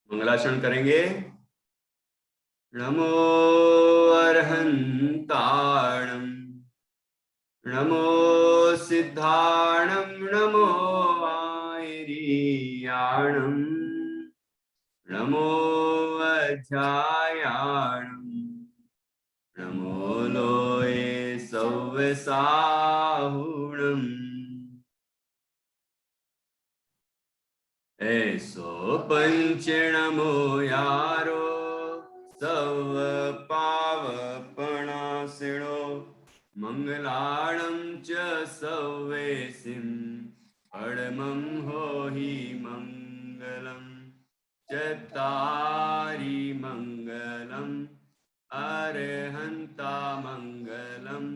मंगलाचरण करेंगे। नमो अर्हन्ताणं नमो सिद्धाणं नमो आयर्याणं नमो अध्यायाणं नमो लोये सव्यसाहुणम् ऐसो पंचणमो यारो सव पावपणासिणो मंगलाणं च सव्येसिं अडमं होहि मंगलम् चत्तारि मंगलम् अरहन्ता मंगलम्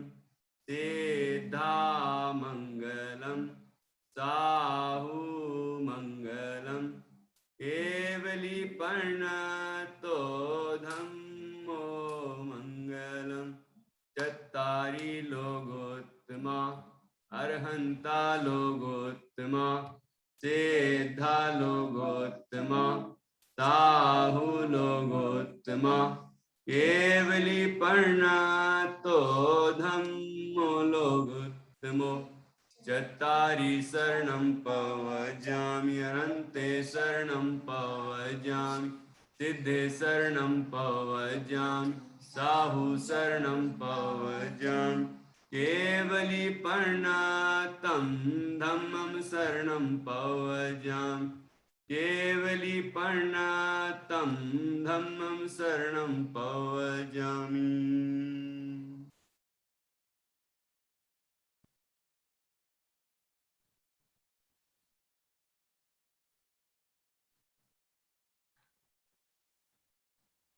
सिद्धा मंगलम् साहु मंगलम् केवली पर्णतो धम्मो मंगलम् चत्तारि लोकोत्तमा अर्हन्ता लोकोत्तमा सिद्धा लोकोत्तमा साहु लोकोत्तमा केवली पर्णतो धम्मो लोकोत्तमो चत्तारि शरणं पवजामि अनन्ते शरणं पवजामि सिद्धे शरणं पवजामि साहु शरणं पवजामि केवली पर्णतं धम्मं शरणं पवजामि केवली पर्णतं धम्मं शरणं पवजामि।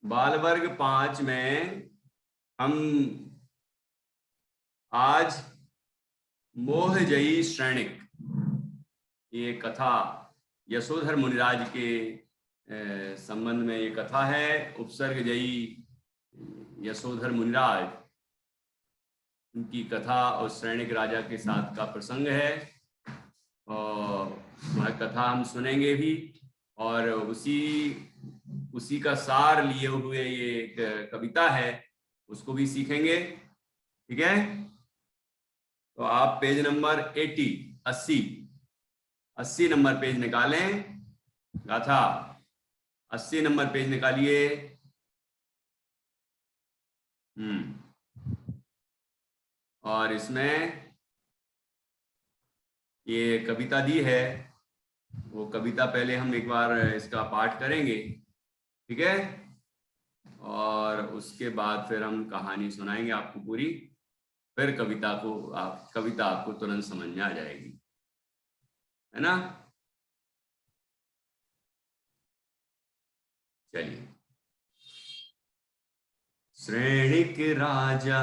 बाल वर्ग 5 में हम आज मोहजयी श्रेणिक ये कथा यशोधर मुनिराज के संबंध में ये कथा है। उपसर्ग जयी यशोधर मुनिराज उनकी कथा और श्रेणिक राजा के साथ का प्रसंग है और वह कथा हम सुनेंगे भी और उसी का सार लिए हुए ये एक कविता है उसको भी सीखेंगे। ठीक है, तो आप पेज नंबर 80 नंबर पेज निकालें। गाथा 80 नंबर पेज निकालिए। और इसमें ये कविता दी है, वो कविता पहले हम एक बार इसका पाठ करेंगे। ठीक है, और उसके बाद फिर हम कहानी सुनाएंगे आपको पूरी, फिर कविता आपको तुरंत समझ में आ जाएगी, है ना। चलिए, श्रेणिक राजा,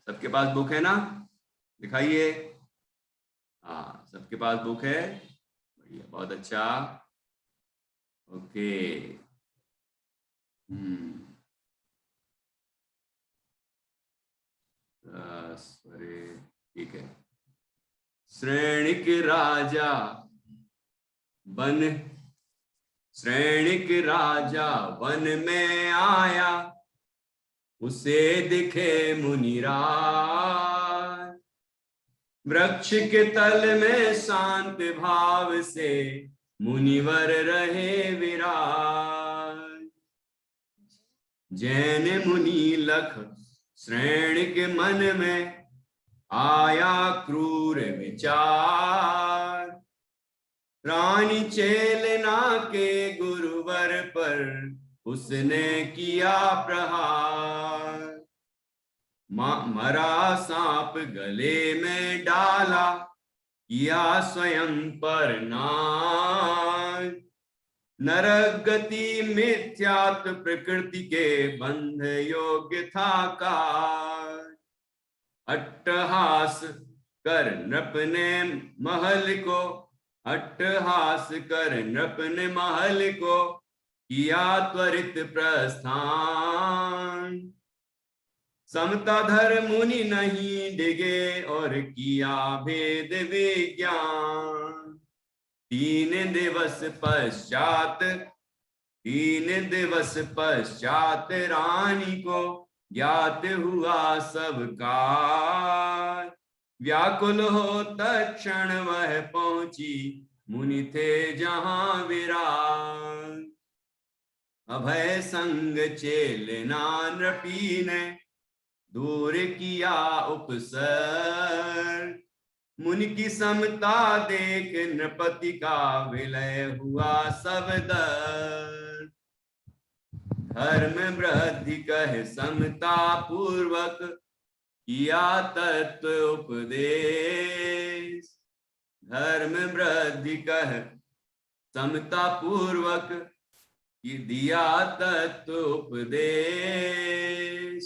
सबके पास बुक है ना, दिखाइए। हाँ, सबके पास बुक है, बढ़िया, बहुत अच्छा, ओके। ठीक है। श्रेणिक राजा वन में आया, उसे दिखे मुनिराज, वृक्ष के तल में शांत भाव से मुनिवर रहे विराज। जैन मुनि लख श्रेणिक मन में आया क्रूर विचार, रानी चेलना के गुरुवर पर उसने किया प्रहार। मरा सांप गले में डाला, किया स्वयं पर नाज। नरक गति मिथ्यात्व प्रकृति के बंध योग्य था काज। अट्टहास कर नृप ने महल को किया त्वरित प्रस्थान। समताधर मुनि नहीं डिगे और किया भेद विज्ञान। तीन दिवस पश्चात रानी को ज्ञात हुआ सब कार। व्याकुल हो तत्क्षण वह पहुंची, मुनि थे जहां विराज। अभय संग चेलना नृपी ने दूर किया उपसर। मुनि की समता देख नृपति का विलय हुआ सब दर। धर्म वृद्धि कह समता पूर्वक किया तत्व उपदेश। धर्म वृद्धि कह समता पूर्वक दिया तत्व उपदेश।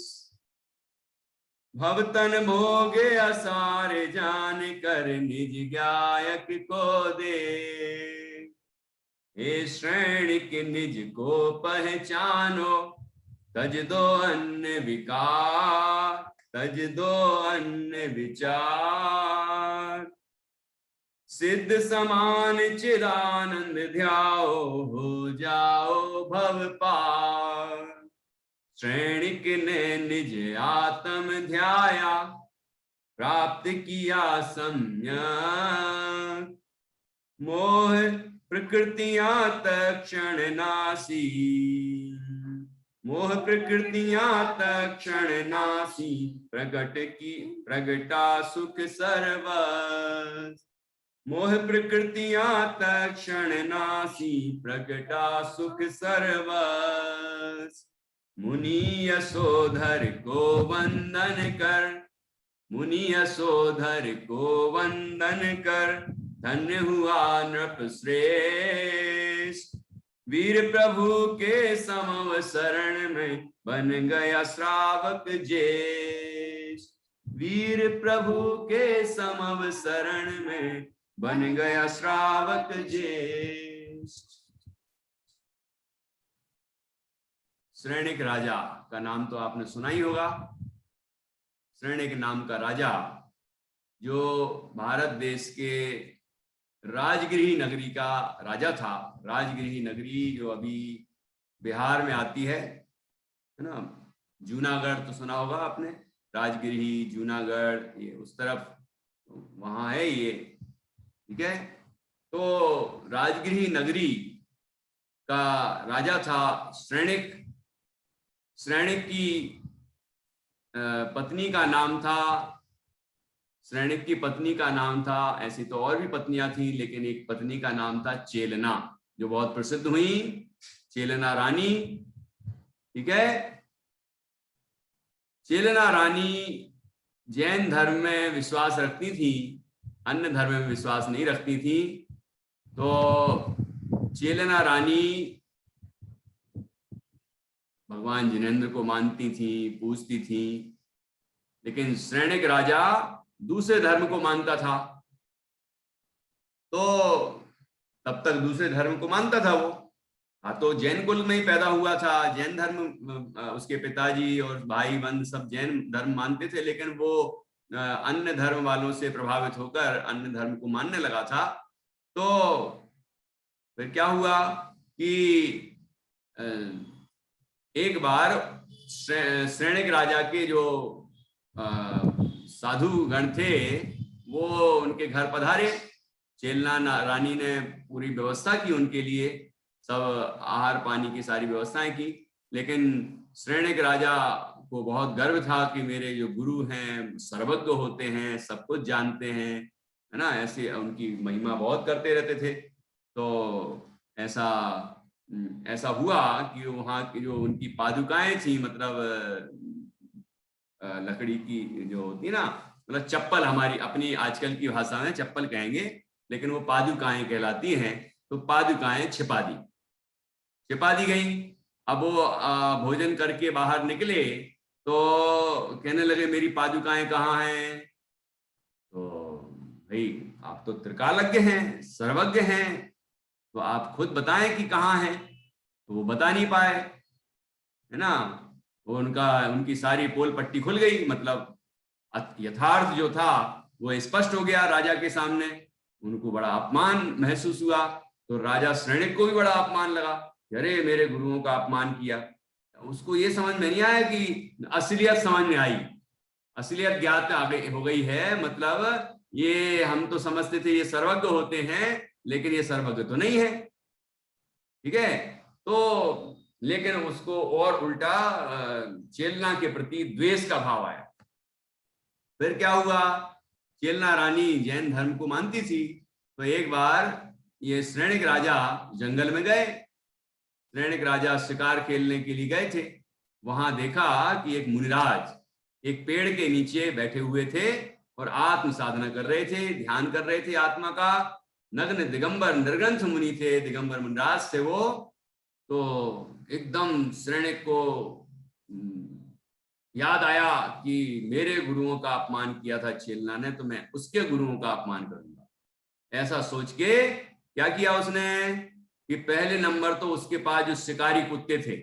भवतन भोगे असार जान कर निज गायक को दे। हे श्रेणिक निज को पहचानो, तज दो अन्य विकार, तज दो अन्य विचार। सिद्ध समान चिदानंद ध्याओ, हो जाओ भव पार। श्रेणिक ने निज आत्म ध्याया, प्राप्त किया सम्यक। मोह प्रकृतियां तत्क्षण नासी, मोह प्रकृतियां तत्क्षण नासी। प्रगटा सुख सर्वस। मोह प्रकृतियां तत्क्षण नासी, प्रगटा सुख सर्वस। मुनि यशोधर को वंदन कर, मुनि यशोधर को वंदन कर। धन्य हुआ नृप श्रेष्ठ। वीर प्रभु के समव शरण में बन गया श्रावक ज्येष्ठ। वीर प्रभु के समव शरण में बन गया श्रावक ज्येष्ठ। श्रेणिक राजा का नाम तो आपने सुना ही होगा। श्रेणिक नाम का राजा जो भारत देश के राजगिरी नगरी का राजा था। राजगिरी नगरी जो अभी बिहार में आती है ना। जूनागढ़ तो सुना होगा आपने, राजगिरी जूनागढ़ ये उस तरफ वहां है ये, ठीक है। तो राजगिरी नगरी का राजा था श्रेणिक। श्रेणिक की पत्नी का नाम था, श्रेणिक की पत्नी का नाम था, ऐसी तो और भी पत्नियां थी लेकिन एक पत्नी का नाम था चेलना, जो बहुत प्रसिद्ध हुई, चेलना रानी, ठीक है। चेलना रानी जैन धर्म में विश्वास रखती थी, अन्य धर्म में विश्वास नहीं रखती थी। तो चेलना रानी भगवान जिनेंद्र को मानती थी, पूजती थी, लेकिन श्रेणिक राजा दूसरे धर्म को मानता था। तो तब तक दूसरे धर्म को मानता था वो। हाँ, तो जैन कुल में ही पैदा हुआ था, जैन धर्म, उसके पिताजी और भाई बंद सब जैन धर्म मानते थे, लेकिन वो अन्य धर्म वालों से प्रभावित होकर अन्य धर्म को मानने लगा था। तो फिर क्या हुआ कि एक बार श्रेणिक राजा के जो साधु गण थे वो उनके घर पधारे। चेलना रानी ने पूरी व्यवस्था की उनके लिए, सब आहार पानी की सारी व्यवस्थाएं की। लेकिन श्रेणिक राजा को बहुत गर्व था कि मेरे जो गुरु हैं सर्वज्ञ होते हैं, सब कुछ जानते हैं, है ना, ऐसे उनकी महिमा बहुत करते रहते थे। तो ऐसा हुआ कि वहाँ की जो उनकी पादुकाएं थी, मतलब लकड़ी की जो होती ना, मतलब चप्पल, हमारी अपनी आजकल की भाषा में चप्पल कहेंगे, लेकिन वो पादुकाएं कहलाती हैं। तो पादुकाएं छिपा दी गई। अब वो भोजन करके बाहर निकले तो कहने लगे मेरी पादुकाएं कहाँ हैं। तो भाई आप तो त्रिकालज्ञ हैं, सर्वज्ञ हैं, तो आप खुद बताएं कि कहाँ हैं। तो वो बता नहीं पाए, है ना। वो उनकी सारी पोल पट्टी खुल गई, मतलब यथार्थ जो था वो स्पष्ट हो गया राजा के सामने। उनको बड़ा अपमान महसूस हुआ। तो राजा श्रेणिक को भी बड़ा अपमान लगा, अरे मेरे गुरुओं का अपमान किया। उसको ये समझ में नहीं आया कि असलियत समझ में आई, असलियत ज्ञात हो गई है। मतलब ये हम तो समझते थे ये सर्वज्ञ होते हैं, लेकिन ये सर्वज्ञ तो नहीं है, ठीक है। तो लेकिन उसको और उल्टा चेलना के प्रति द्वेष का भाव आया। फिर क्या हुआ, चेलना रानी जैन धर्म को मानती थी, तो एक बार ये श्रेणिक राजा जंगल में गए। श्रेणिक राजा शिकार खेलने के लिए गए थे। वहां देखा कि एक मुनिराज एक पेड़ के नीचे बैठे हुए थे और आत्म साधना कर रहे थे, ध्यान कर रहे थे आत्मा का। नग्न दिगंबर निर्ग्रंथ मुनि थे, दिगंबर मुनिराज थे वो। तो एकदम श्रेणिक को याद आया कि मेरे गुरुओं का अपमान किया था चेलना ने, तो मैं उसके गुरुओं का अपमान करूंगा। ऐसा सोच के क्या किया उसने कि पहले नंबर तो उसके पास जो शिकारी कुत्ते थे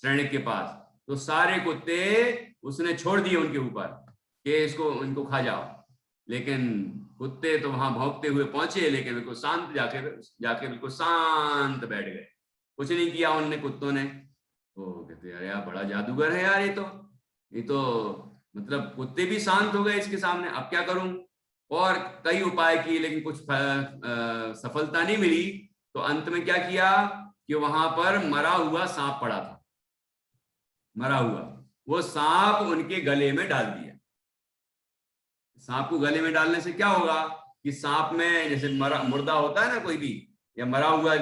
श्रेणिक के पास, तो सारे कुत्ते उसने छोड़ दिए उनके ऊपर कि इसको इनको खा जाओ। लेकिन कुत्ते तो वहां भौंकते हुए पहुंचे, लेकिन बिल्कुल शांत जाके बिल्कुल शांत बैठ गए, कुछ नहीं किया उनने कुत्तों ने। तो कहते अरे यार बड़ा जादूगर है यार, ये तो मतलब कुत्ते भी शांत हो गए इसके सामने, अब क्या करूं। और कई उपाय किए लेकिन कुछ सफलता नहीं मिली। तो अंत में क्या किया कि वहां पर मरा हुआ सांप पड़ा था, मरा हुआ वो सांप उनके गले में डाल दिया। सांप को गले में डालने से क्या होगा कि सांप में जैसे मुर्दा होता है ना कोई भी, या मरा हुआ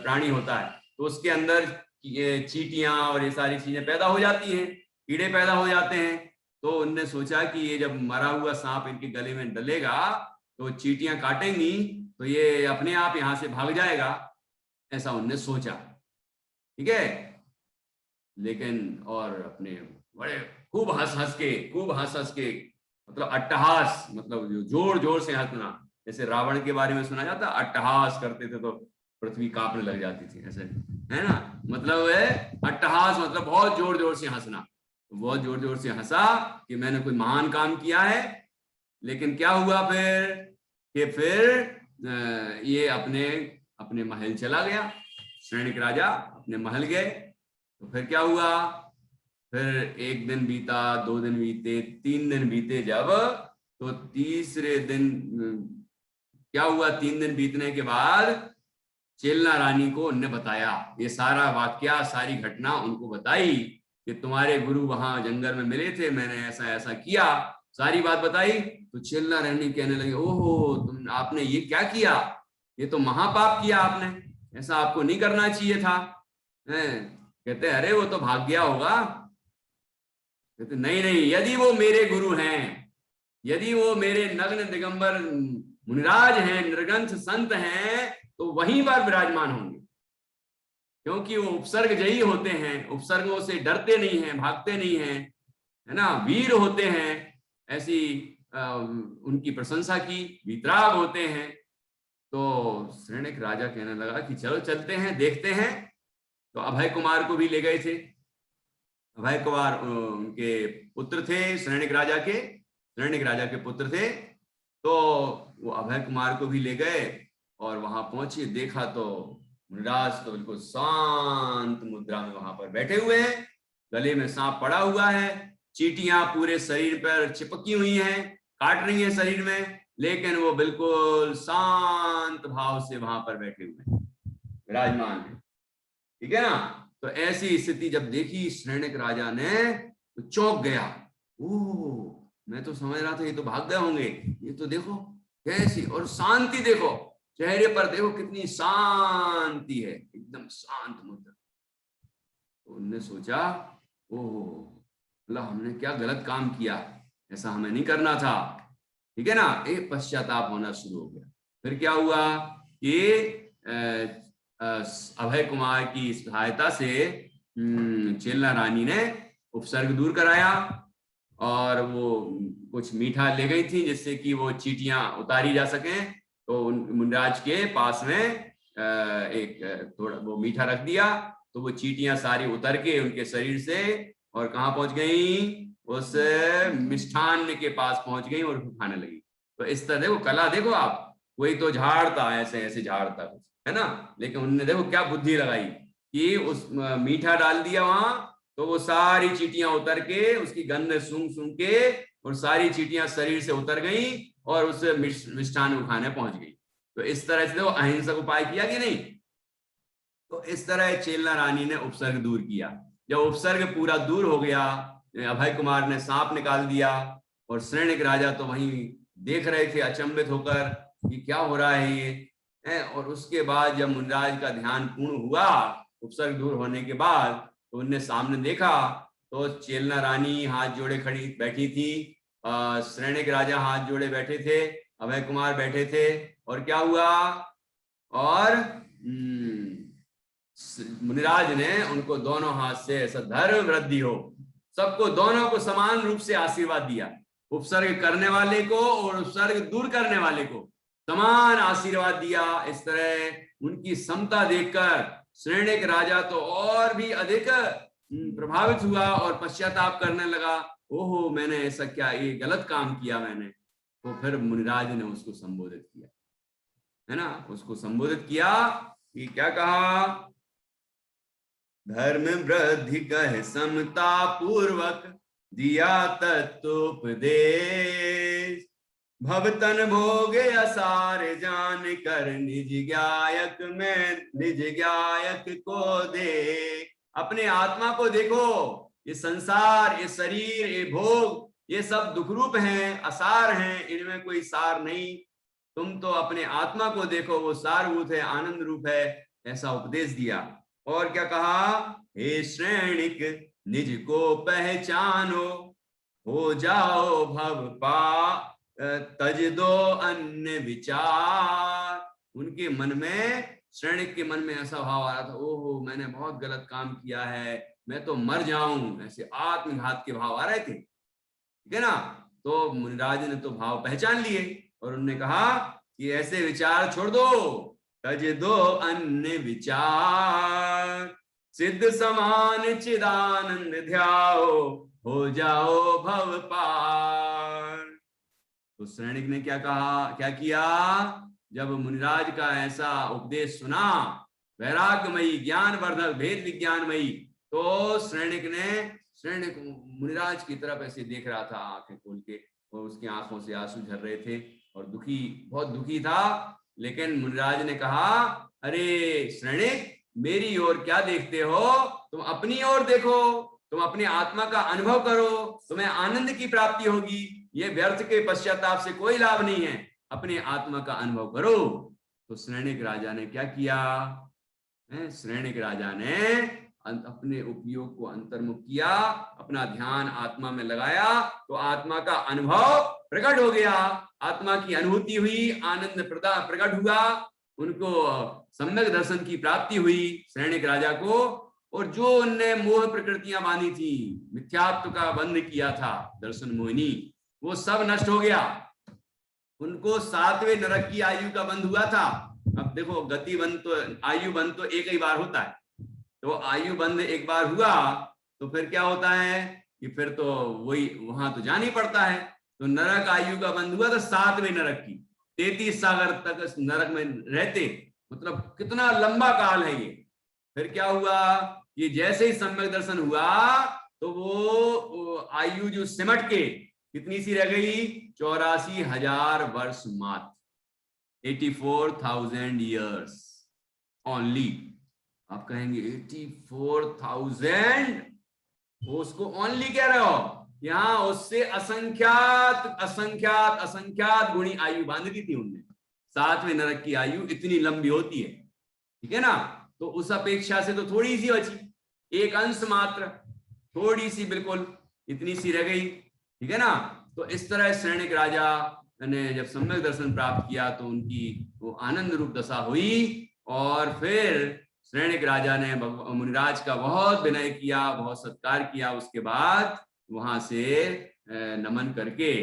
प्राणी होता है, तो उसके अंदर ये चींटियां और ये सारी चीजें पैदा हो जाती हैं, कीड़े पैदा हो जाते हैं। तो उनने सोचा कि ये जब मरा हुआ सांप इनके गले में डलेगा तो चींटियां काटेंगी तो ये अपने आप यहां से भाग जाएगा, ऐसा उनने सोचा, ठीक है। लेकिन और अपने बड़े खूब हंस हंस के मतलब अट्टहास, मतलब जो जोर जोर से हंसना, जैसे रावण के बारे में सुना जाता अट्टहास करते थे तो पृथ्वी कांपने लग जाती थी, ऐसे है ना। मतलब है अट्टहास, मतलब बहुत जोर जोर से हंसना। बहुत जोर जोर से हंसा कि मैंने कोई महान काम किया है। लेकिन क्या हुआ फिर कि फिर ये अपने अपने महल चला गया। श्रेणिक राजा अपने महल गए। तो फिर क्या हुआ, फिर एक दिन बीता, 2 दिन बीते, 3 दिन बीते, जब तो तीसरे दिन क्या हुआ, 3 दिन बीतने के बाद चेलना रानी को उनने बताया ये सारा वाकया, सारी घटना उनको बताई कि तुम्हारे गुरु वहां जंगल में मिले थे, मैंने ऐसा ऐसा किया, सारी बात बताई। तो चेलना रानी कहने लगे ओहो तुम आपने ये क्या किया, ये तो महापाप किया आपने, ऐसा आपको नहीं करना चाहिए था। कहते अरे वो तो भाग गया होगा। कहते नहीं नहीं, यदि वो मेरे गुरु हैं, यदि वो मेरे नग्न दिगंबर मुनिराज हैं, निर्ग्रंथ संत हैं, तो वहीं पर विराजमान होंगे, क्योंकि वो उपसर्गजयी होते हैं, उपसर्गों से डरते नहीं हैं, भागते नहीं हैं, है ना, वीर होते हैं, ऐसी उनकी प्रशंसा की, वीतराग होते हैं। तो श्रेणिक राजा कहने लगा कि चलो चलते हैं, देखते हैं। तो अभय कुमार को भी ले गए थे। अभय कुमार उनके पुत्र थे, श्रेणिक राजा के पुत्र थे। तो वो अभय कुमार को भी ले गए और वहां पहुंचे, देखा तो मुनिराज तो बिल्कुल शांत मुद्रा में वहां पर बैठे हुए हैं, गले में सांप पड़ा हुआ है, चींटियां पूरे शरीर पर चिपकी हुई हैं, काट रही हैं शरीर में, लेकिन वो बिल्कुल शांत भाव से वहां पर बैठे हुए हैं, विराजमान है, ठीक है ना। तो ऐसी स्थिति जब देखी श्रेणिक राजा ने तो चौंक गया। ओह, मैं तो समझ रहा था ये तो भाग गए होंगे, ये तो देखो कैसी, और शांति देखो चेहरे पर, देखो कितनी शांति है, एकदम शांत मुद्रा। तो उनने सोचा ओह अल्लाह हमने क्या गलत काम किया, ऐसा हमें नहीं करना था, ठीक है ना। एक पश्चाताप होना शुरू हो गया। फिर क्या हुआ कि अभय कुमार की सहायता से चेलना रानी ने उपसर्ग दूर कराया और वो कुछ मीठा ले गई थी जिससे कि वो चींटियां उतारी जा सकें। तो मुनिराज के पास में एक थोड़ा वो मीठा रख दिया, तो वो चींटियां सारी उतर के उनके शरीर से और कहाँ पहुंच गई, उस मिष्ठान्न के पास पहुंच गई और खाने लगी। तो इस तरह देखो कला, देखो आप कोई तो झाड़ता ऐसे ऐसे झाड़ता कुछ, है ना, लेकिन उन्होंने देखो क्या बुद्धि लगाई कि उस मीठा डाल दिया वहां, तो वो सारी चींटियां उतर के उसकी गंध सूंघ सूंघ के और सारी चींटियां शरीर से उतर गई और उस मिष्ठान को खाने पहुंच गई। तो इस तरह से वो अहिंसक उपाय किया कि नहीं। तो इस तरह चेलना रानी ने उपसर्ग दूर किया। जब उपसर्ग पूरा दूर हो गया, अभय कुमार ने सांप निकाल दिया और श्रेणिक राजा तो वहीं देख रहे थे अचंभित होकर कि क्या हो रहा है ये। और उसके बाद जब मुनिराज का ध्यान पूर्ण हुआ उपसर्ग दूर होने के बाद, तो उनने सामने देखा तो चेलना रानी हाथ जोड़े खड़ी बैठी थी, श्रेणिक राजा हाथ जोड़े बैठे थे, अभय कुमार बैठे थे। और क्या हुआ, और मुनिराज ने उनको दोनों हाथ से ऐसा धर्म वृद्धि हो, सबको दोनों को समान रूप से आशीर्वाद दिया, उपसर्ग करने वाले को और उपसर्ग दूर करने वाले को समान आशीर्वाद दिया। इस तरह उनकी समता देखकर श्रेणिक राजा तो और भी अधिक प्रभावित हुआ और पश्चाताप करने लगा, ओहो मैंने ऐसा क्या, ये गलत काम किया मैंने। तो फिर मुनिराज ने उसको संबोधित किया, है ना, उसको संबोधित किया कि क्या कहा, धर्म वृद्धि कह समता पूर्वक दिया तत्वोपदेश, भवतन भोगे असार जान कर निज गायक में निज गायक को दे। अपने आत्मा को देखो, ये संसार, ये शरीर, ये भोग, ये सब दुखरूप हैं, असार हैं, इनमें कोई सार नहीं। तुम तो अपने आत्मा को देखो, वो सारभूत है, आनंद रूप है, ऐसा उपदेश दिया। और क्या कहा, हे श्रेणिक निज को पहचानो, हो जाओ भव पा तज दो अन्य विचार। उनके मन में, श्रेणिक के मन में ऐसा भाव आ रहा था, ओहो मैंने बहुत गलत काम किया है, मैं तो मर जाऊं, ऐसे आत्मघात के भाव आ रहे थे, ठीक है ना। तो मुनिराज ने तो भाव पहचान लिए और उन्होंने कहा कि ऐसे विचार छोड़ दो, तज दो अन्य विचार, सिद्ध समान चिदानंद ध्याओ, हो जाओ भव पार। तो श्रेणिक ने क्या कहा, क्या किया, जब मुनिराज का ऐसा उपदेश सुना, वैराग्यमयी ज्ञानवर्धक भेद विज्ञानमयी, तो श्रेणिक मुनिराज की तरफ ऐसे देख रहा था आंखें खोल के, और उसकी आंखों से आंसू झर रहे थे और दुखी, बहुत दुखी था। लेकिन मुनिराज ने कहा, अरे श्रेणिक मेरी ओर क्या देखते हो, तुम अपनी ओर देखो, तुम अपनी आत्मा का अनुभव करो, तुम्हें आनंद की प्राप्ति होगी, ये व्यर्थ के पश्चाताप से कोई लाभ नहीं है, अपने आत्मा का अनुभव करो। तो श्रेणिक राजा ने क्या किया, श्रेणिक राजा ने अपने उपयोग को अंतर्मुख किया, अपना ध्यान आत्मा में लगाया, तो आत्मा का अनुभव प्रकट हो गया, आत्मा की अनुभूति हुई, आनंद प्रकट हुआ, उनको सम्यक दर्शन की प्राप्ति हुई श्रेणिक राजा को। और जो उनने मोह प्रकृतियां बांधी थी, मिथ्यात्व का बंध किया था, दर्शन मोहिनी, वो सब नष्ट हो गया। उनको 7वें नरक की आयु का बंध हुआ था। अब देखो गति बंध तो, आयु बंध तो एक ही बार होता है, तो आयु बंध एक बार हुआ तो फिर क्या होता है कि फिर तो वही वहां तो जाना ही पड़ता है। तो नरक आयु का बंध हुआ था 7वें नरक की, 33 सागर तक नरक में रहते, मतलब कितना लंबा काल है ये। फिर क्या हुआ कि जैसे ही सम्यक दर्शन हुआ तो वो आयु जो सिमट के कितनी सी रह गई, 84,000 वर्ष मात्र, 84,000 ईयर्स ओनली। आप कहेंगे 84,000, उसको ओनली कह रहे हो, यहां उससे असंख्यात असंख्यात असंख्यात गुणी आयु बांध दी थी उनने। 7वें नरक की आयु इतनी लंबी होती है, ठीक है ना। तो उस अपेक्षा से तो थोड़ी सी बची, एक अंश मात्र, थोड़ी सी बिल्कुल इतनी सी रह गई, ठीक है ना। तो इस तरह श्रेणिक राजा ने जब सम्यक दर्शन प्राप्त किया तो उनकी वो आनंद रूप दशा हुई। और फिर श्रेणिक राजा ने मुनिराज का बहुत विनय किया, बहुत सत्कार किया, उसके बाद वहां से नमन करके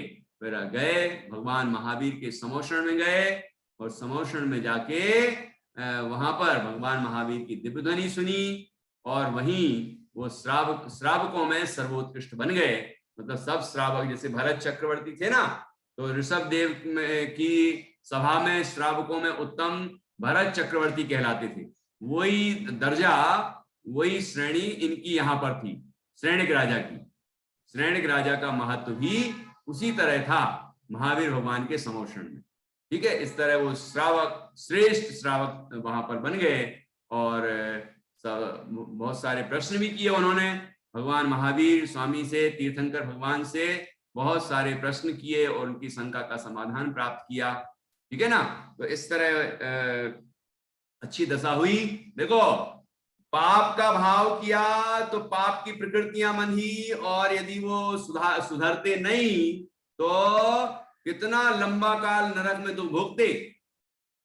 फिर गए भगवान महावीर के समोषण में गए, और समोषण में जाके वहां पर भगवान महावीर की दिव्य ध्वनि सुनी, और वहीं वो श्रावकों में सर्वोत्कृष्ट बन गए। मतलब सब श्रावक, जैसे भरत चक्रवर्ती थे ना, तो ऋषभ देव की सभा में श्रावकों में उत्तम भरत चक्रवर्ती कहलाते थे। वही दर्जा, वही श्रेणी इनकी यहाँ पर थी, श्रेणिक राजा की। श्रेणिक राजा का महत्व भी उसी तरह था महावीर भगवान के समोषण में। ठीक है, इस तरह वो श्रावक, श्रेष्ठ श्रावक वहां पर बन गए और बहुत सारे प्रश्न भी किए उन्होंने भगवान महावीर स्वामी से, तीर्थंकर भगवान से बहुत सारे प्रश्न किए और उनकी शंका का समाधान प्राप्त किया। ठीक है ना, तो इस तरह अच्छी दशा हुई। देखो, पाप का भाव किया तो पाप की प्रकृतियां बंधी, और यदि वो सुधरते नहीं तो कितना लंबा काल नरक में तो भोगते,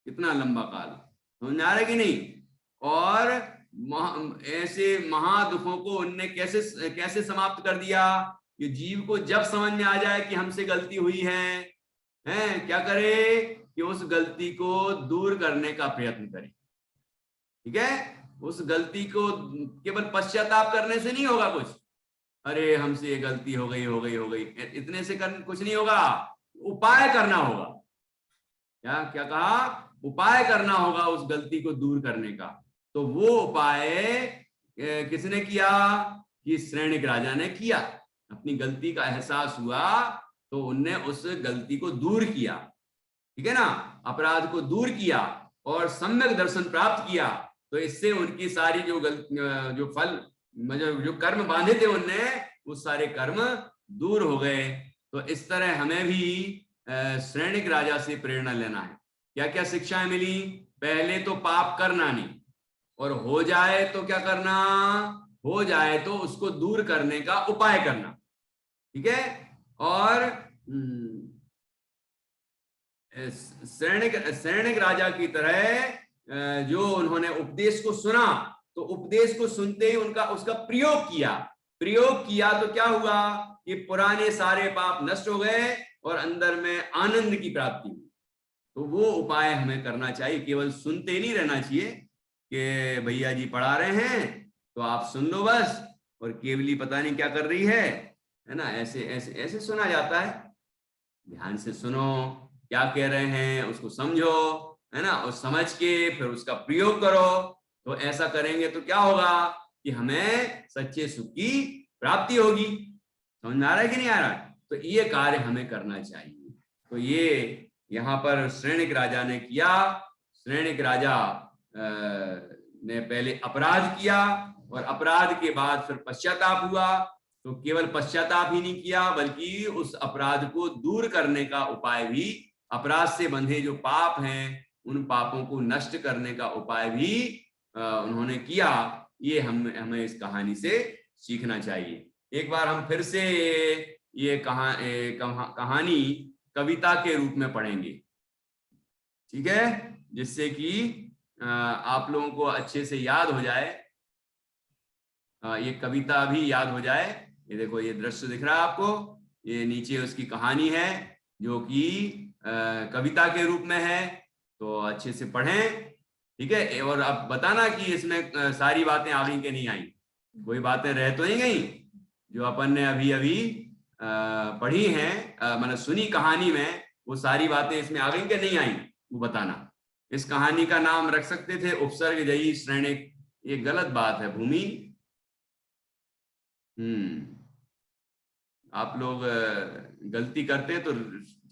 कितना लंबा काल, समझ आ रहा है कि नहीं। और ऐसे महादुखों को उनने कैसे समाप्त कर दिया कि जीव को जब समझ में आ जाए कि हमसे गलती हुई है, क्या करे कि उस गलती को दूर करने का प्रयत्न करे। ठीक है, उस गलती को केवल पश्चाताप करने से नहीं होगा कुछ, अरे हमसे ये गलती हो गई, इतने से कुछ नहीं होगा, उपाय करना होगा। क्या कहा, उपाय करना होगा उस गलती को दूर करने का। तो वो उपाय किसने किया कि श्रेणिक राजा ने किया। अपनी गलती का एहसास हुआ तो उनने उस गलती को दूर किया। ठीक है ना, अपराध को दूर किया और सम्यक दर्शन प्राप्त किया। तो इससे उनकी सारी जो फल, जो कर्म बांधे थे उनने, वो सारे कर्म दूर हो गए। तो इस तरह हमें भी श्रेणिक राजा से प्रेरणा लेना है। क्या क्या शिक्षाएं मिली, पहले तो पाप करना नहीं, और हो जाए तो क्या करना, हो जाए तो उसको दूर करने का उपाय करना। ठीक है, और श्रेणिक राजा की तरह जो उन्होंने उपदेश को सुना, तो उपदेश को सुनते ही उसका प्रयोग किया तो क्या हुआ कि पुराने सारे पाप नष्ट हो गए और अंदर में आनंद की प्राप्ति हुई। तो वो उपाय हमें करना चाहिए, केवल सुनते नहीं रहना चाहिए कि भैया जी पढ़ा रहे हैं तो आप सुन लो बस, और केवली पता नहीं क्या कर रही है ना, ऐसे सुना जाता है। ध्यान से सुनो, क्या कह रहे हैं उसको समझो, है ना, और समझ के फिर उसका प्रयोग करो। तो ऐसा करेंगे तो क्या होगा कि हमें सच्चे सुख की प्राप्ति होगी। समझ में आ रहा है कि नहीं आ रहा? तो ये कार्य हमें करना चाहिए। तो ये यहाँ पर श्रेणिक राजा ने किया। श्रेणिक राजा ने पहले अपराध किया और अपराध के बाद फिर पश्चाताप हुआ। तो केवल पश्चाताप ही नहीं किया, बल्कि उस अपराध को दूर करने का उपाय भी, अपराध से बंधे जो पाप हैं उन पापों को नष्ट करने का उपाय भी उन्होंने किया। ये हमें इस कहानी से सीखना चाहिए। एक बार हम फिर से ये कहानी कविता के रूप में पढ़ेंगे, ठीक है, जिससे कि आप लोगों को अच्छे से याद हो जाए, ये कविता भी याद हो जाए। ये देखो, ये दृश्य दिख रहा है आपको, ये नीचे उसकी कहानी है जो कि कविता के रूप में है। तो अच्छे से पढ़ें, ठीक है। और अब बताना कि इसमें सारी बातें आ गई कि नहीं आई, कोई बातें रह तो नहीं गई जो अपन ने अभी पढ़ी हैं, मतलब सुनी कहानी में, वो सारी बातें इसमें आ गई कि नहीं आई, वो बताना। इस कहानी का नाम रख सकते थे उपसर्ग जयी श्रेणिक। ये गलत बात है भूमि। आप लोग गलती करते तो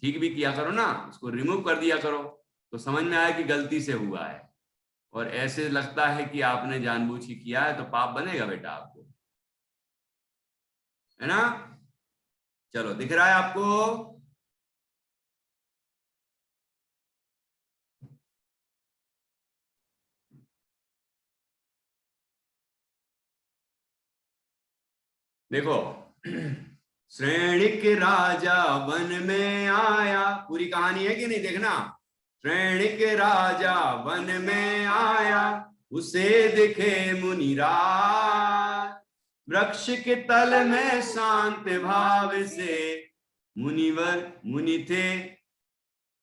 ठीक भी किया करो ना, उसको रिमूव कर दिया करो तो समझ में आया कि गलती से हुआ है। और ऐसे लगता है कि आपने जानबूझ के किया है तो पाप बनेगा बेटा आपको, है ना। चलो, दिख रहा है आपको? देखो, श्रेणिक राजा वन में आया, पूरी कहानी है कि नहीं, देखना। श्रेणिक राजा वन में आया, उसे दिखे मुनिराज, वृक्ष के तल में शांत भाव से मुनि थे।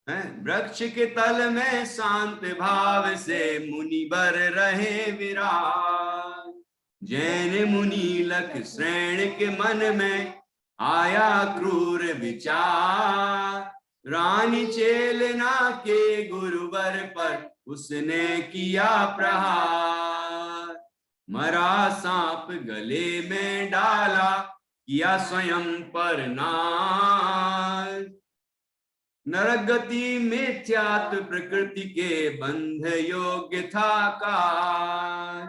वृक्ष के तल में शांत भाव से मुनिवर रहे विराज, जैन मुनि लख श्रेणिक मन में आया क्रूर विचार, रानी चेलना के गुरुवर पर उसने किया प्रहार। मरा सांप गले में डाला, किया स्वयं पर नाश। नरगति मिथ्यात्व प्रकृति के बंध योग्य था काज।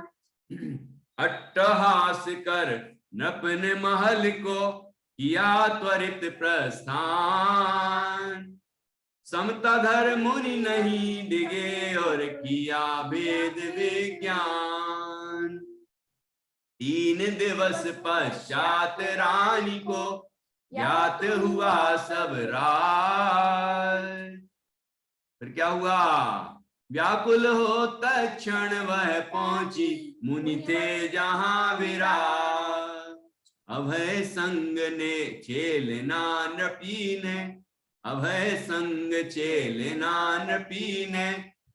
अट्टहास कर नृप ने महल को किया त्वरित प्रस्थान। समताधर मुनि नहीं डिगे और किया भेद विज्ञान। 3 दिवस पश्चात रानी को ज्ञात हुआ सब राज। फिर क्या हुआ? व्याकुल हो तत्क्षण वह पहुंची, मुनि थे जहां विराज। अभय संग ने चेलना नृपी ने, अभय संग चेलना नृपी ने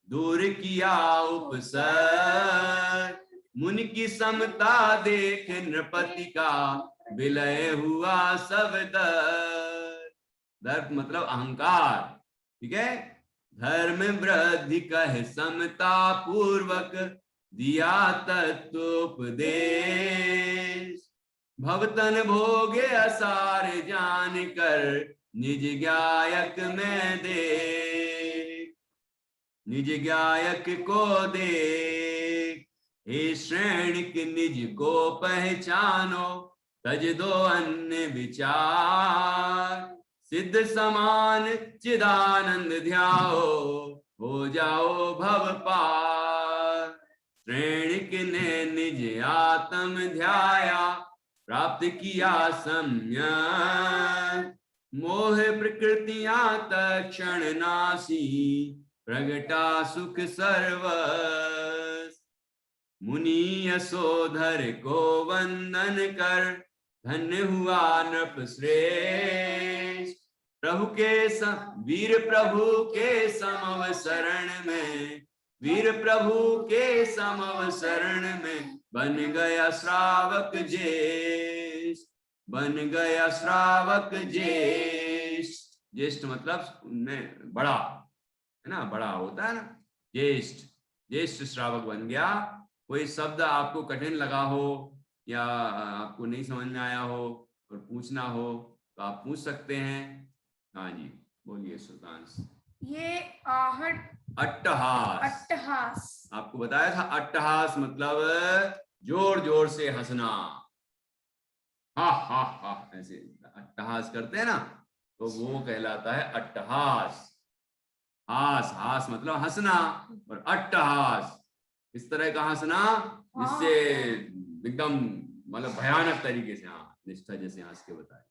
दूर किया उपसर। मुनि की समता देख नृपति का विलय हुआ सब दर्प। दर्प मतलब अहंकार, ठीक है। धर्म वृद्धि कह समता पूर्वक दिया तत्वोपदेश। भवतन भोगे असार जान कर निज गायक में दे। निज गायक को दे हे श्रेणिक निज को पहचानो। तज दो अन्य विचार सिद्ध समान चिदानंद ध्याओ। हो जाओ भव पार। श्रेणिक ने निज आत्म ध्याया प्राप्त किया सम्यक। मोह प्रकृतियां तक्षण नासी प्रगटा सुख सर्वस। मुनि यशोधर को वंदन कर धन्य हुआ नृप श्रेष्ठ। प्रभु के वीर प्रभु के समव शरण में, वीर प्रभु के समव शरण में बन गया श्रावक ज्येष्ठ। बन गया श्रावक ज्येष्ठ। ज्येष्ठ मतलब उनमें बड़ा है ना, बड़ा होता है ना ज्येष्ठ। ज्येष्ठ श्रावक बन गया। कोई शब्द आपको कठिन लगा हो या आपको नहीं समझ में आया हो और पूछना हो तो आप पूछ सकते हैं। हाँ जी बोलिए सुल्तान। ये आहट, अट्टहास। अट्टहास आपको बताया था, अट्टहास मतलब जोर जोर से हंसना। हा हा हा ऐसे अट्टहास करते हैं ना, तो वो कहलाता है अट्टहास। हास, हास मतलब हंसना, और अट्टहास इस तरह का हंसना जिससे एकदम मतलब भयानक तरीके से, हाँ निष्ठा जैसे हंस के बताए।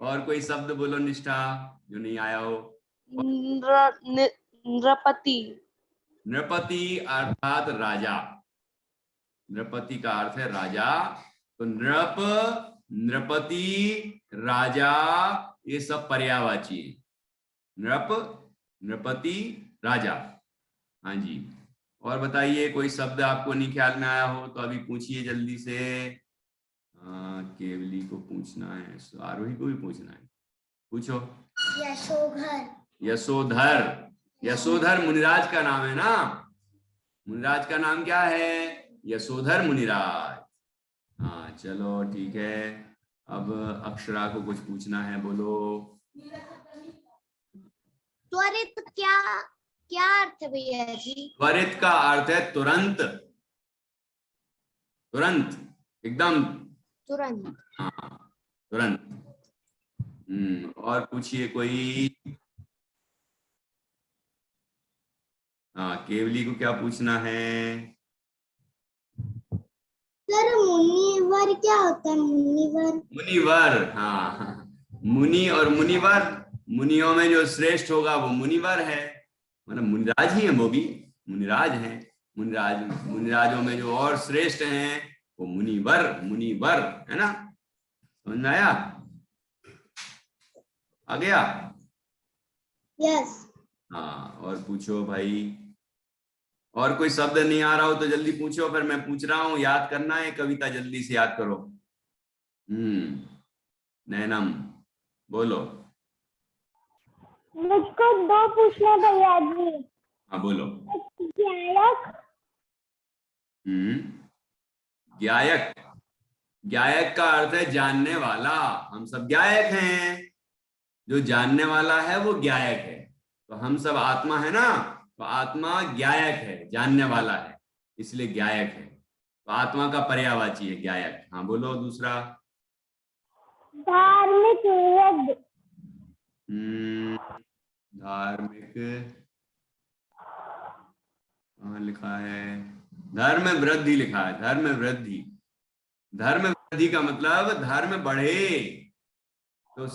और कोई शब्द बोलो निष्ठा जो नहीं आया हो। नृपति। नृपति अर्थात राजा। नृपति का अर्थ है राजा। तो नृप, नृपति, राजा ये सब पर्यायवाची है। नृप, नृपति, राजा। हाँ जी। और बताइए कोई शब्द आपको नहीं ख्याल में आया हो तो अभी पूछिए जल्दी से। केवली को पूछना है, आरोही को भी पूछना है, पूछो। यशोधर। यशोधर, यशोधर मुनिराज का नाम है ना। मुनिराज का नाम क्या है? यशोधर मुनिराज। हाँ चलो ठीक है। अब अक्षरा को कुछ पूछना है, बोलो। त्वरित क्या क्या अर्थ है भैया जी? त्वरित का अर्थ है तुरंत, तुरंत, एकदम तुरंत। हाँ तुरंत। और पूछिए कोई। हाँ केवली को क्या पूछना है? सर मुनिवर क्या होता है? मुनिवर, मुनिवर, हाँ मुनि और मुनिवर, मुनियों में जो श्रेष्ठ होगा वो मुनिवर है, मतलब मुनिराज ही है, वो भी मुनिराज हैं। मुनिराज, मुनिराजों में जो और श्रेष्ठ हैं वो मुनिवर, मुनिवर है ना। समझ में आया? आ गया? यस। हाँ और पूछो भाई। और कोई शब्द नहीं आ रहा हो तो जल्दी पूछो, फिर मैं पूछ रहा हूँ, याद करना है कविता, जल्दी से याद करो। नैनम बोलो। मुझको दो पूछना भैया जी। हाँ बोलो। गायक। गायक, गायक का अर्थ है जानने वाला। हम सब गायक हैं, जो जानने वाला है वो गायक है। तो हम सब आत्मा है ना, तो आत्मा गायक है, जानने वाला है, इसलिए गायक है। तो आत्मा का पर्यायवाची है गायक। हाँ बोलो दूसरा। धार्मिक वृद्ध। धार्मिक कहाँ लिखा है? धर्म वृद्धि लिखा है, धर्म वृद्धि। धर्म वृद्धि का मतलब धर्म बढ़े। तो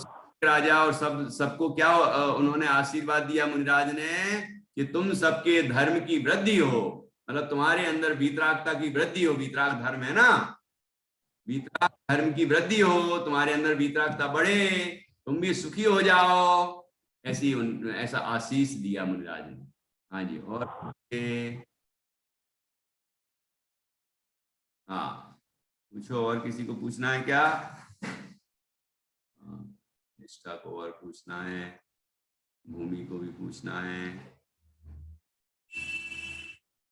राजा और सबको क्या उन्होंने आशीर्वाद दिया मुनिराज ने कि तुम सबके धर्म की वृद्धि हो, मतलब तुम्हारे अंदर वीतरागता की वृद्धि हो। वीतराग धर्म है ना, वीतराग धर्म की वृद्धि हो, तुम्हारे अंदर वीतरागता बढ़े, तुम भी सुखी हो जाओ, ऐसा आशीष दिया मुनिराज ने। हाँ जी। और हाँ पूछो, और किसी को पूछना है क्या? निष्ठा को और पूछना है, भूमि को भी पूछना है।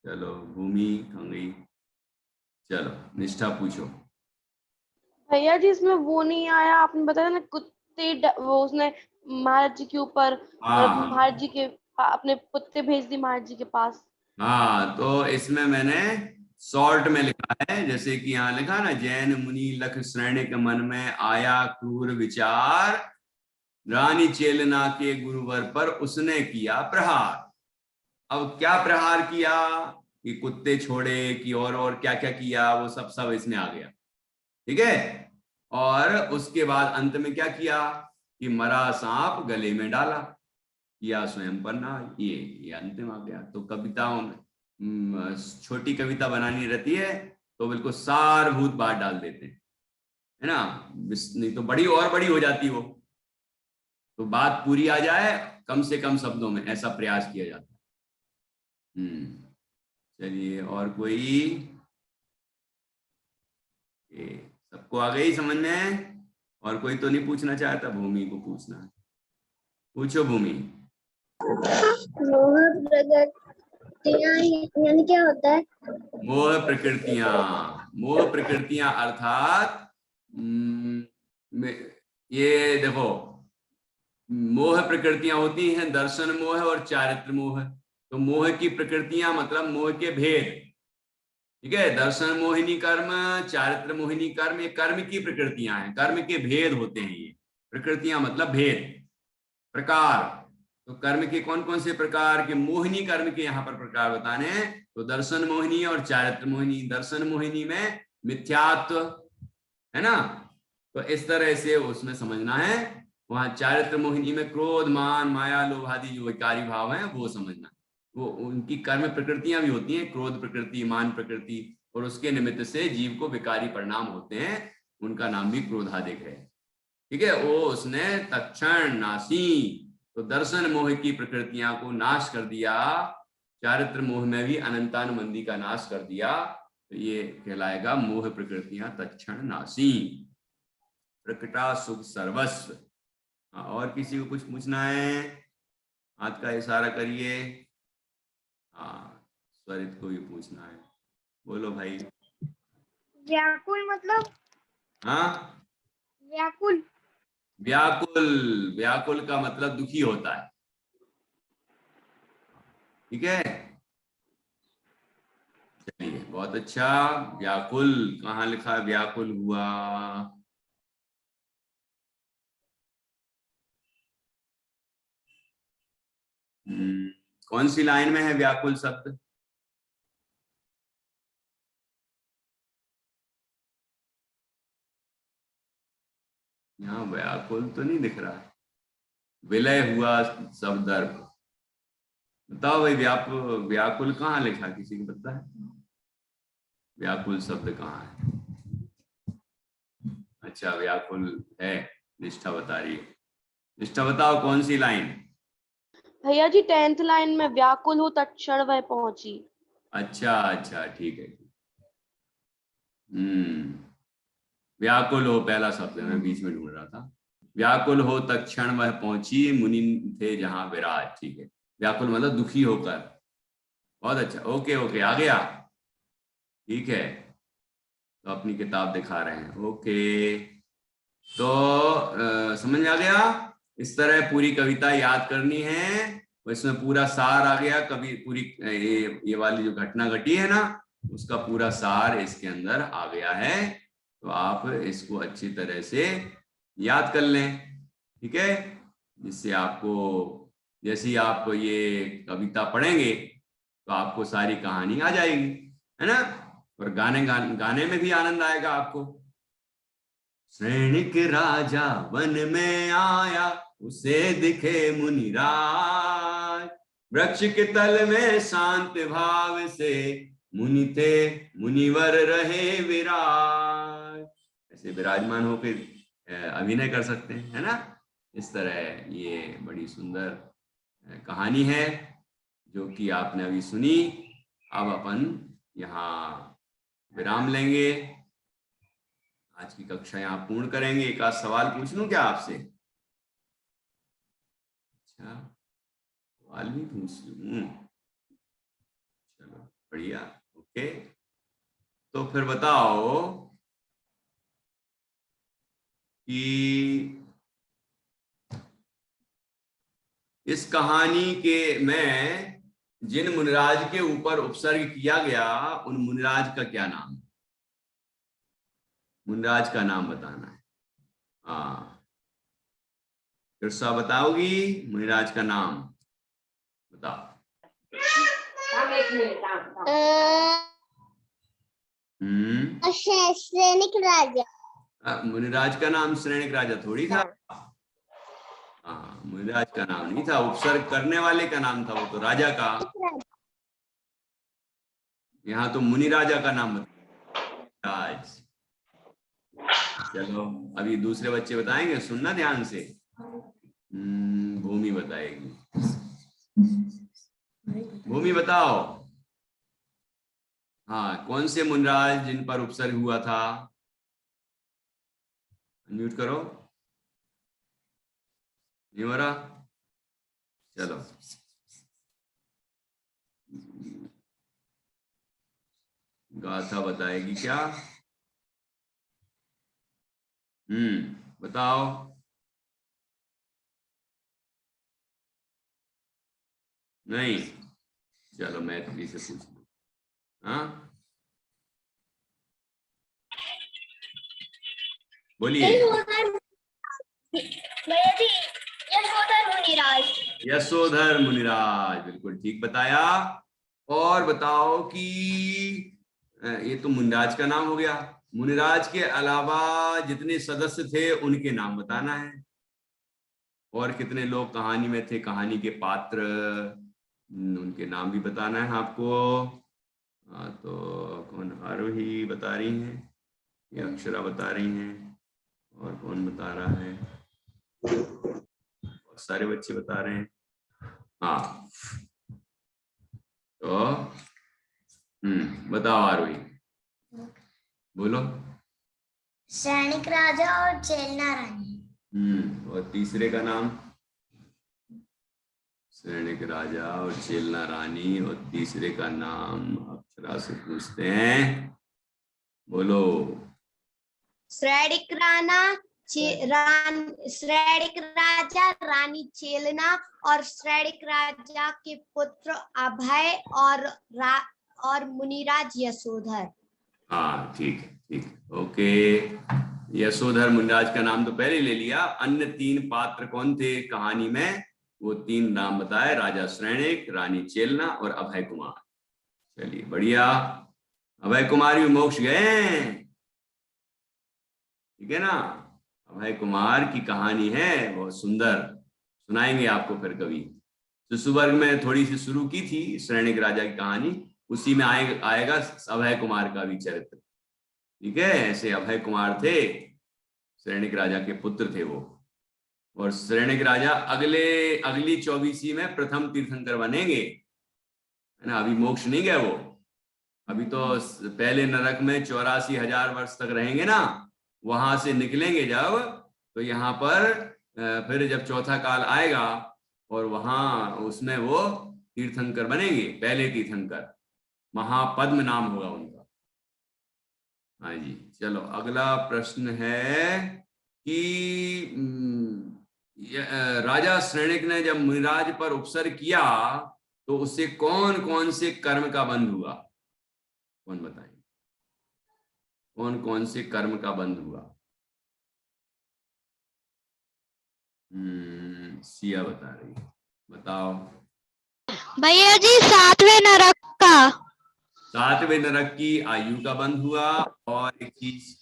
चलो भूमि कहाँ गई? चलो निष्ठा पूछो। भैया जी इसमें वो नहीं आया, आपने बताया ना कुत्ते वो उसने महाराज जी के ऊपर और हाँ महाराज जी के अपने कुत्ते भेज दी महाराज जी के पास। हाँ, तो इसमें मैंने शॉर्ट में लिखा है, जैसे कि यहाँ लिखा ना, जैन मुनि लख श्रेणिक मन में आया क्रूर विचार, रानी चेलना के गुरुवर पर उसने किया प्रहार। अब क्या प्रहार किया कि कुत्ते छोड़े कि और क्या क्या किया, वो सब इसमें आ गया। ठीक है। और उसके बाद अंत में क्या किया कि मरा सांप गले में डाला, किया स्वयं पर ना, ये अंतिम आ गया। तो कविताओं में छोटी कविता बनानी रहती है तो बिल्कुल सारभूत बात डाल देते हैं, है ना, नहीं तो बड़ी और बड़ी हो जाती वो। तो बात पूरी आ जाए कम से कम शब्दों में, ऐसा प्रयास किया जाता है। चलिए और कोई? सबको आ गई समझ में? और कोई तो नहीं पूछना चाहता? भूमि को पूछना है, पूछो भूमि। मोह प्रकृतियां यानी क्या होता है? मोह प्रकृतियां, मोह प्रकृतियां अर्थात ये देखो, मोह प्रकृतियां होती हैं दर्शन मोह और चारित्र मोह। तो मोह की प्रकृतियां मतलब मोह के भेद। ठीक है, दर्शन मोहिनी कर्म, चारित्र मोहिनी कर्म, ये कर्म की प्रकृतियां हैं, कर्म के भेद होते हैं ये। प्रकृतियां मतलब भेद, प्रकार। तो कर्म के कौन कौन से प्रकार के? मोहिनी कर्म के यहाँ पर प्रकार बताने हैं। तो दर्शन मोहिनी और चारित्र मोहिनी। दर्शन मोहिनी में मिथ्यात्व है ना, तो इस तरह से उसमें समझना है। वहां चारित्र मोहिनी में क्रोध मान माया लोभ आदि जो विकारी भाव हैं वो समझना। वो उनकी कर्म प्रकृतियां भी होती हैं, क्रोध प्रकृति, मान प्रकृति, और उसके निमित्त से जीव को विकारी परिणाम होते हैं, उनका नाम भी क्रोधादिक है। ठीक है, वो उसने तत्क्षण नासी, तो दर्शन मोह की प्रकृतियां को नाश कर दिया, चारित्र मोह में भी अनंतानुबंधी का नाश कर दिया, तो ये कहलाएगा मोह प्रकृतियां तत्क्षण नासी, प्रकटा सुख सर्वस्व। और किसी को कुछ पूछना है? हाथ का इशारा करिए। हाँ, स्वरित को भी पूछना है, बोलो भाई। व्याकुल मतलब? हाँ, व्याकुल। व्याकुल, व्याकुल का मतलब दुखी होता है। ठीक है, चलिए बहुत अच्छा। व्याकुल कहाँ लिखा है? व्याकुल हुआ कौन सी लाइन में है व्याकुल शब्द? यहाँ व्याकुल तो नहीं दिख रहा है। विलय हुआ सब दर्प। बताओ भाई, व्याकुल कहाँ लिखा, किसी को पता है? व्याकुल शब्द कहाँ है? अच्छा व्याकुल है, निष्ठा बता रही है। निष्ठा बताओ कौन सी लाइन? भैया जी 10th लाइन में व्याकुल हो तत्क्षण वह पहुंची। अच्छा अच्छा, ठीक है। व्याकुल हो पहला शब्द, मैं बीच में ढूंढ रहा था। व्याकुल हो तत्क्षण वह पहुंची, मुनि थे जहां विराज। ठीक है, व्याकुल मतलब दुखी होकर। बहुत अच्छा, ओके ओके, आ गया। ठीक है, तो अपनी किताब दिखा रहे हैं। ओके, तो समझ में आ गया। इस तरह पूरी कविता याद करनी है, इसमें पूरा सार आ गया। कभी पूरी ये वाली जो घटना घटी है ना, उसका पूरा सार इसके अंदर आ गया है। तो आप इसको अच्छी तरह से याद कर लें। ठीक है, जिससे आपको जैसे ही आप ये कविता पढ़ेंगे तो आपको सारी कहानी आ जाएगी, है ना। और गाने में भी आनंद आएगा आपको। सैनिक राजा वन में आया, उसे दिखे मुनिराज, वृक्ष के तल में शांत भाव से, मुनि थे मुनिवर रहे विराज। ऐसे विराजमान होकर अभिनय कर सकते हैं, है ना। इस तरह ये बड़ी सुंदर कहानी है जो कि आपने अभी सुनी। अब अपन यहाँ विराम लेंगे, आज की कक्षा यहाँ पूर्ण करेंगे। एक आध सवाल पूछ लूं क्या आपसे? अच्छा, सवाल भी पूछ लूं, चलो बढ़िया। ओके, तो फिर बताओ कि इस कहानी के में जिन मुनिराज के ऊपर उपसर्ग किया गया, उन मुनिराज का क्या नाम? मुनिराज का नाम बताना है। हाँ, कृष्णा बताओगी मुनिराज का नाम? बताओ। श्रेणिक राजा। मुनिराज का नाम श्रेणिक राजा थोड़ी था। हाँ, मुनिराज का नाम नहीं था, उपसर्ग करने वाले का नाम था, वो तो राजा का। यहाँ तो मुनि राजा का नाम राज। चलो, अभी दूसरे बच्चे बताएंगे, सुनना ध्यान से। भूमि बताएगी। भूमि बताओ। हाँ, कौन से मुनिराज जिन पर उपसर्ग हुआ था? अनम्यूट करो। नहीं हो रहा? चलो, गाथा बताएगी क्या? बताओ। नहीं, चलो मैथिली से पूछ लो। हाँ, बोलिए। यशोधर मुनिराज। यशोधर मुनिराज, बिल्कुल ठीक बताया। और बताओ कि ये तो मुनिराज का नाम हो गया, मुनिराज के अलावा जितने सदस्य थे उनके नाम बताना है। और कितने लोग कहानी में थे, कहानी के पात्र, उनके नाम भी बताना है आपको। हाँ, तो कौन? आरोही बता रही हैं, ये अक्षरा बता रही हैं, और कौन बता रहा है? बहुत सारे बच्चे बता रहे हैं। हाँ, तो बताओ आरोही, बोलो। श्रेणिक राजा और चेलना रानी। और तीसरे का नाम? श्रेणिक राजा और चेलना रानी, और तीसरे का नाम अक्षरा से पूछते हैं, बोलो। श्रेणिक श्रेणिक राजा, रानी चेलना और श्रेणिक राजा के पुत्र अभय और मुनिराज यशोधर। हाँ, ठीक है, ठीक, ओके। यशोधर मुनिराज का नाम तो पहले ले लिया। अन्य तीन पात्र कौन थे कहानी में? वो तीन नाम बताए, राजा श्रेणिक, रानी चेलना और अभय कुमार। चलिए बढ़िया, अभय कुमार भी मोक्ष गए, ठीक है ना। अभय कुमार की कहानी है, बहुत सुंदर, सुनाएंगे आपको फिर कभी। शिशुवर्ग में थोड़ी सी शुरू की थी श्रेणिक राजा की कहानी, उसी में आएगा अभय कुमार का भी चरित्र, ठीक है। ऐसे अभय कुमार थे, श्रेणिक राजा के पुत्र थे वो। और श्रेणिक राजा अगली 24वीं में प्रथम तीर्थंकर बनेंगे, है ना। अभी मोक्ष नहीं गए वो, अभी तो पहले नरक में 84,000 वर्ष तक रहेंगे ना। वहां से निकलेंगे जब, तो यहाँ पर फिर जब चौथा काल आएगा और वहां उसमें वो तीर्थंकर बनेंगे, पहले तीर्थंकर, महापद्म नाम होगा उनका। हाँ जी, चलो अगला प्रश्न है कि राजा श्रेणिक ने जब मुनिराज पर उपसर्ग किया तो उससे कौन कौन से कर्म का बंध हुआ? कौन बताएंगे? कौन कौन से कर्म का बंध हुआ? सिया बता रही है, बताओ। भैया जी 7वें नरक का। 7वें नरक की आयु का बंध हुआ। और एक चीज,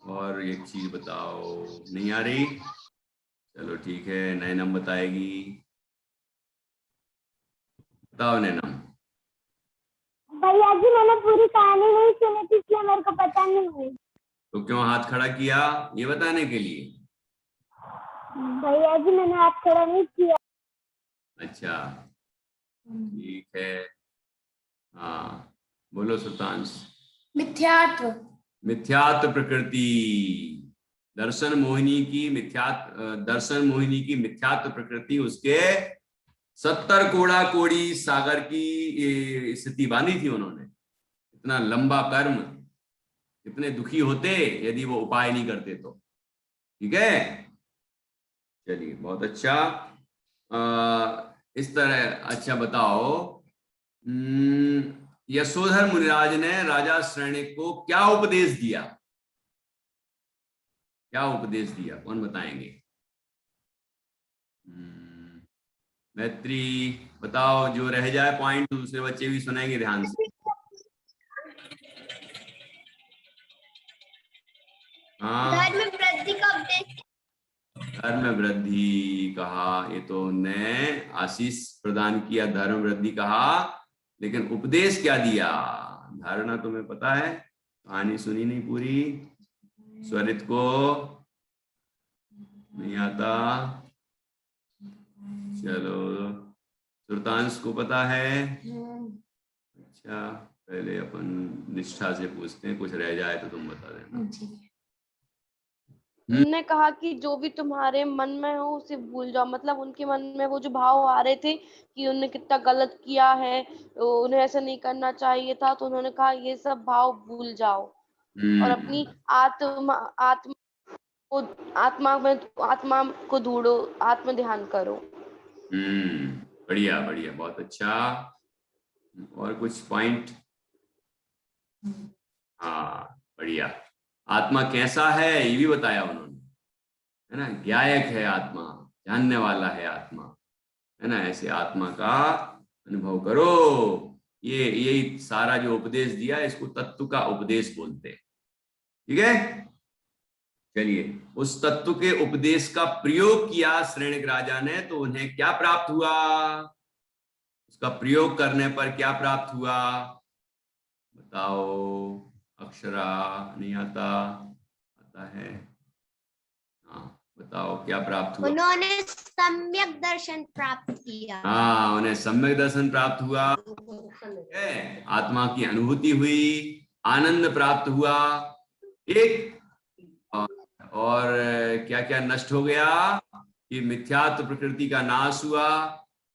और एक चीज बताओ। नहीं आ रही? चलो ठीक है, नैनम बताएगी। बताओ नैनम। भैया जी मैंने पूरी कहानी नहीं सुनी थी इसलिए मेरे को पता नहीं है। तो क्यों हाथ खड़ा किया? ये बताने के लिए। भैया जी मैंने हाथ खड़ा नहीं किया। अच्छा ठीक है, हाँ बोलो सुल्तांश। मिथ्यात्व। मिथ्यात्व प्रकृति, दर्शन मोहिनी की दर्शन मोहिनी की मिथ्यात्व प्रकृति उसके 70 कोड़ा कोड़ी सागर की स्थिति बांधी थी उन्होंने। इतना लंबा कर्म, इतने दुखी होते यदि वो उपाय नहीं करते तो। ठीक है, चलिए बहुत अच्छा। इस तरह, अच्छा बताओ, यशोधर मुनिराज ने राजा श्रेणिक को क्या उपदेश दिया? क्या उपदेश दिया, कौन बताएंगे? मैत्री बताओ, जो रह जाए पॉइंट दूसरे बच्चे भी सुनेंगे ध्यान से। हाँ, धर्म वृद्धि का उपदेश। धर्म वृद्धि कहा, ये तो उनने आशीष प्रदान किया, धर्म वृद्धि कहा, लेकिन उपदेश क्या दिया? धारणा तुम्हें पता है, कहानी सुनी नहीं पूरी, स्वरित को नहीं आता, चलो सुल्तांश को पता है। अच्छा पहले अपन निष्ठा से पूछते हैं, कुछ रह जाए तो तुम बता देना। उन्होंने कहा कि जो भी तुम्हारे मन में हो उसे भूल जाओ, मतलब उनके मन में वो जो भाव आ रहे थे कि उन्होंने कितना गलत किया है, उन्हें ऐसा नहीं करना चाहिए था, तो उन्होंने कहा ये सब भाव भूल जाओ और अपनी आत्मा को ढूंढो, आत्म ध्यान करो। बढ़िया बढ़िया, बहुत अच्छा। और कुछ पॉइंट? हाँ बढ़िया। आत्मा कैसा है ये भी बताया उन्होंने, है ना, ज्ञायक है आत्मा, जानने वाला है आत्मा, है ना, ऐसे आत्मा का अनुभव करो। ये यही सारा जो उपदेश दिया इसको तत्व का उपदेश बोलते हैं। ठीक है, चलिए, उस तत्व के उपदेश का प्रयोग किया श्रेणिक राजा ने, तो उन्हें क्या प्राप्त हुआ? उसका प्रयोग करने पर क्या प्राप्त हुआ बताओ? अक्षरा नहीं आता? आता है, हाँ बताओ क्या प्राप्त हुआ? उन्होंने सम्यक दर्शन प्राप्त किया। हाँ, उन्हें सम्यक दर्शन प्राप्त हुआ, आत्मा की अनुभूति हुई, आनंद प्राप्त हुआ। एक और क्या क्या नष्ट हो गया कि मिथ्यात्व प्रकृति का नाश हुआ,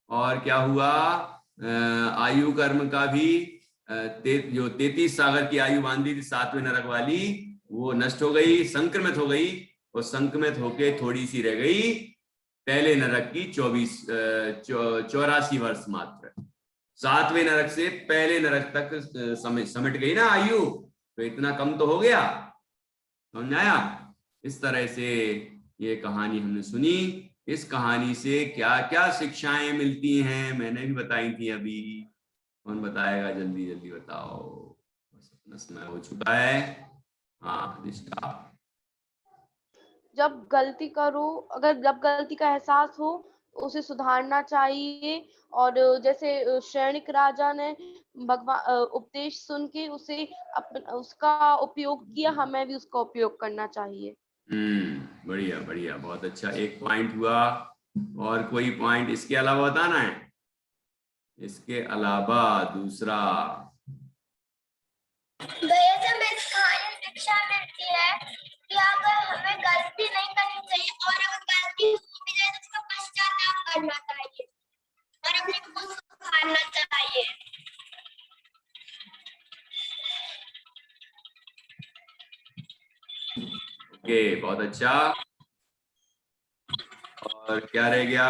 और क्या हुआ? आयु कर्म का भी, जो 33 सागर की आयु बांधी थी 7वें नरक वाली, वो नष्ट हो गई, संक्रमित हो गई, और संक्रमित होके थोड़ी सी रह गई पहले नरक की 84 वर्ष मात्र। 7वें नरक से पहले नरक तक समिट गई ना आयु, तो इतना कम तो हो गया, समझ आया? इस तरह से ये कहानी हमने सुनी। इस कहानी से क्या क्या शिक्षाएं मिलती हैं मैंने भी बताई थी अभी। कौन बताएगा? जल्दी जल्दी बताओ, अपना समय हो चुका है। हाँ निष्ठा। जब गलती करो, अगर जब गलती का एहसास हो उसे सुधारना चाहिए, और जैसे श्रेणिक राजा ने भगवान उपदेश सुन के उसे उसका उपयोग किया, हमें भी उसका उपयोग करना चाहिए। बढ़िया बढ़िया, बहुत अच्छा, एक पॉइंट हुआ। और कोई पॉइंट इसके अलावा बताना है? इसके अलावा दूसरा? भैया जी मैं ओके, बहुत अच्छा। और क्या रह गया?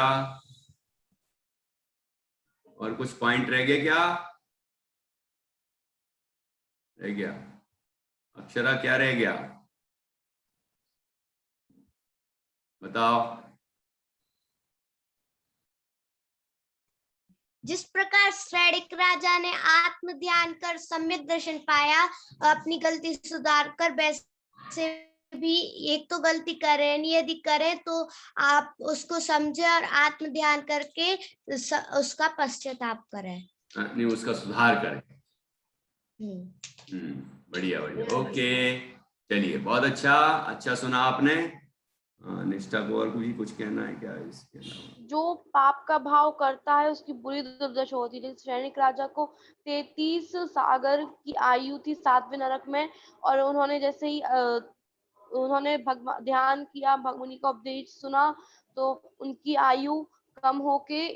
और कुछ पॉइंट रह गए क्या? रह गया? अक्षरा, क्या रह गया? बताओ। जिस प्रकार श्रेणिक राजा ने आत्म ध्यान कर सम्यक दर्शन पाया, अपनी गलती सुधार कर, वैसे भी एक तो गलती करें नहीं, यदि करें तो आप उसको समझे और आत्म ध्यान करके उसका पश्चाताप करें। नहीं, उसका सुधार करें। हम्म। बढ़िया बढ़िया, ओके। चलिए, बहुत अच्छा, अच्छा सुना आपने। निष्ठा को और कुछ कहना है क्या इसके अलावा? जो पाप का भाव करता है उसकी बुरी दुर्दशा होती है। जैसे श्रेणिक राजा को 33 सागर की आयु थी 7वें नरक में, और उन्होंने जैसे ही उन्होंने ध्यान किया, भगवान का उपदेश सुना, तो उनकी आयु कम होके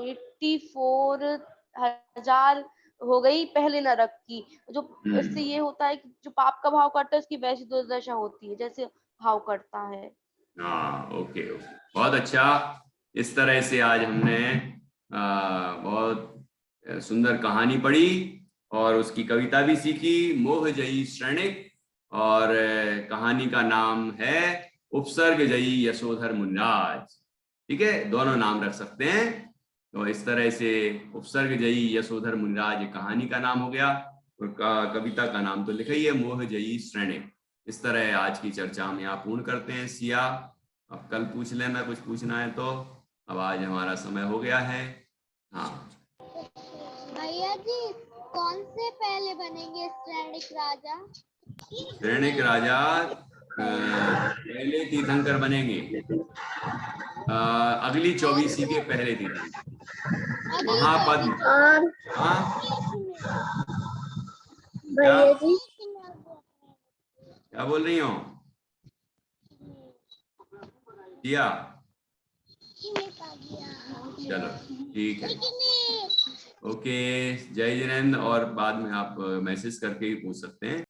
84,000 हो गई पहले नरक की। जो इससे ये होता है कि जो पाप का भाव करता है उसकी वैसी दुर्दशा होती है जैसे भाव करता है। हाँ, ओके ओके, बहुत अच्छा। इस तरह से आज हमने बहुत सुंदर कहानी पढ़ी और उसकी कविता भी सीखी, मोहजयी श्रेणिक। और कहानी का नाम है उपसर्गजयी यशोधर मुनिराज। ठीक है, दोनों नाम रख सकते हैं। तो इस तरह से उपसर्गजयी यशोधर मुनिराज कहानी का नाम हो गया, और कविता का नाम तो लिखा ही है, मोहजयी श्रेणिक। इस तरह आज की चर्चा हम यहाँ पूर्ण करते हैं। सिया, अब कल पूछ लेना कुछ पूछना है तो। अब आज हमारा समय हो गया है। हाँ भैया जी, कौन से पहले बनेंगे श्रेणिक राजा? श्रेणिक राजा पहले तीर्थंकर बनेंगे, अगली 24वीं के पहले तीर्थंकर, महापद्म। हाँ क्या जी क्या बोल रही हो सिया? चलो ठीक है, ओके। जय जिनेंद्र। और बाद में आप मैसेज करके ही पूछ सकते हैं।